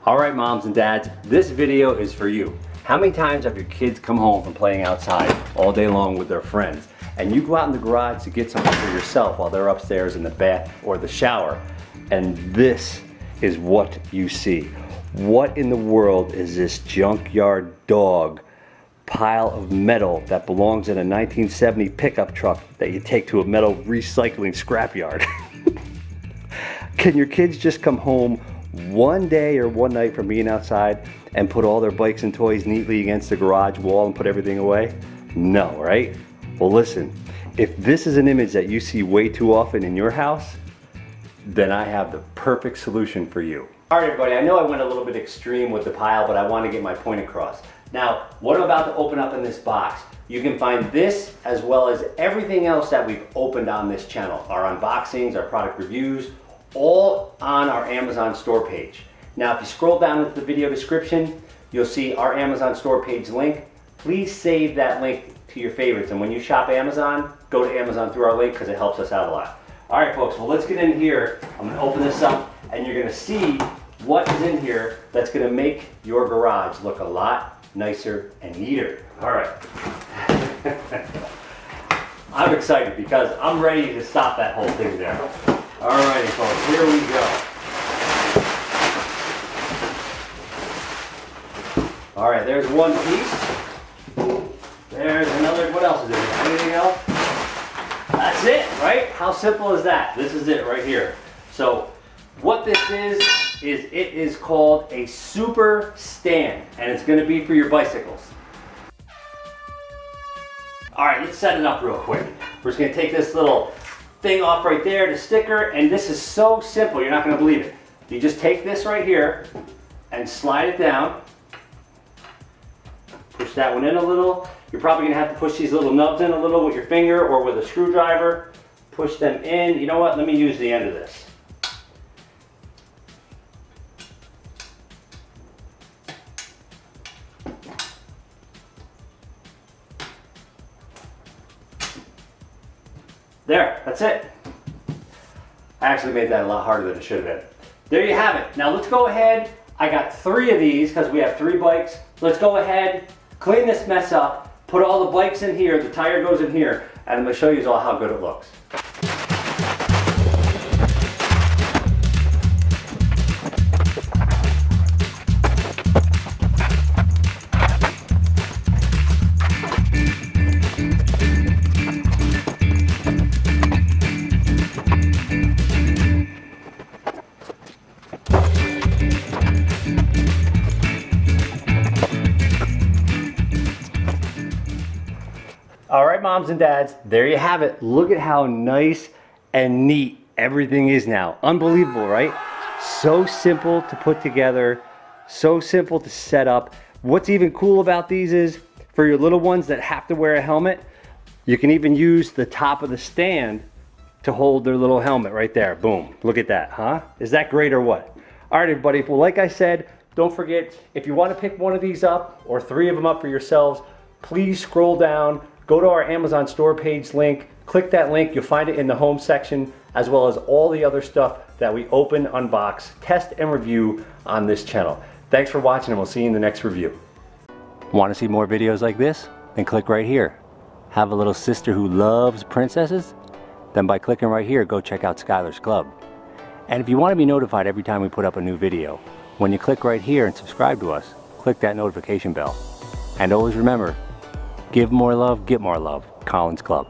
Alright moms and dads, this video is for you. How many times have your kids come home from playing outside all day long with their friends and you go out in the garage to get something for yourself while they're upstairs in the bath or the shower, and this is what you see. What in the world is this junkyard dog pile of metal that belongs in a 1970 pickup truck that you take to a metal recycling scrapyard? Can your kids just come home one day or one night from being outside and put all their bikes and toys neatly against the garage wall and put everything away? No, right? Well listen, if this is an image that you see way too often in your house, then I have the perfect solution for you. All right everybody, I know I went a little bit extreme with the pile, but I want to get my point across. Now, what I'm about to open up in this box, you can find this as well as everything else that we've opened on this channel. Our unboxings, our product reviews, all on our Amazon store page. Now, if you scroll down into the video description, you'll see our Amazon store page link. Please save that link to your favorites. And when you shop Amazon, go to Amazon through our link because it helps us out a lot. All right, folks, well, let's get in here. I'm gonna open this up and you're gonna see what is in here that's gonna make your garage look a lot nicer and neater. All right. I'm excited because I'm ready to stop that whole thing there. All righty, folks, here we go. All right, there's one piece. There's another. What else is in here? Anything else? That's it, right? How simple is that? This is it right here. So what this is it is called a super stand, and it's going to be for your bicycles. All right, let's set it up real quick. We're just going to take this little thing off right there, the sticker, and this is so simple, you're not going to believe it. You just take this right here and slide it down. Push that one in a little. You're probably going to have to push these little nubs in a little with your finger or with a screwdriver. Push them in. You know what? Let me use the end of this. There, that's it. I actually made that a lot harder than it should have been. There you have it. Now let's go ahead. I got 3 of these because we have 3 bikes. Let's go ahead, clean this mess up, put all the bikes in here, the tire goes in here, and I'm going to show you all how good it looks. All right, moms and dads, there you have it. Look at how nice and neat everything is now. Unbelievable, right? So simple to put together, so simple to set up. What's even cool about these is for your little ones that have to wear a helmet, you can even use the top of the stand to hold their little helmet right there. Boom, look at that, huh? Is that great or what? All right, everybody, well, like I said, don't forget, if you want to pick one of these up or 3 of them up for yourselves, please scroll down. Go to our Amazon store page link, click that link, you'll find it in the home section, as well as all the other stuff that we open, unbox, test, and review on this channel. Thanks for watching, and we'll see you in the next review. Want to see more videos like this? Then click right here. Have a little sister who loves princesses? Then by clicking right here, go check out Skylar's Club. And if you want to be notified every time we put up a new video, when you click right here and subscribe to us, click that notification bell. And always remember, give more love, get more love. Colin's Club.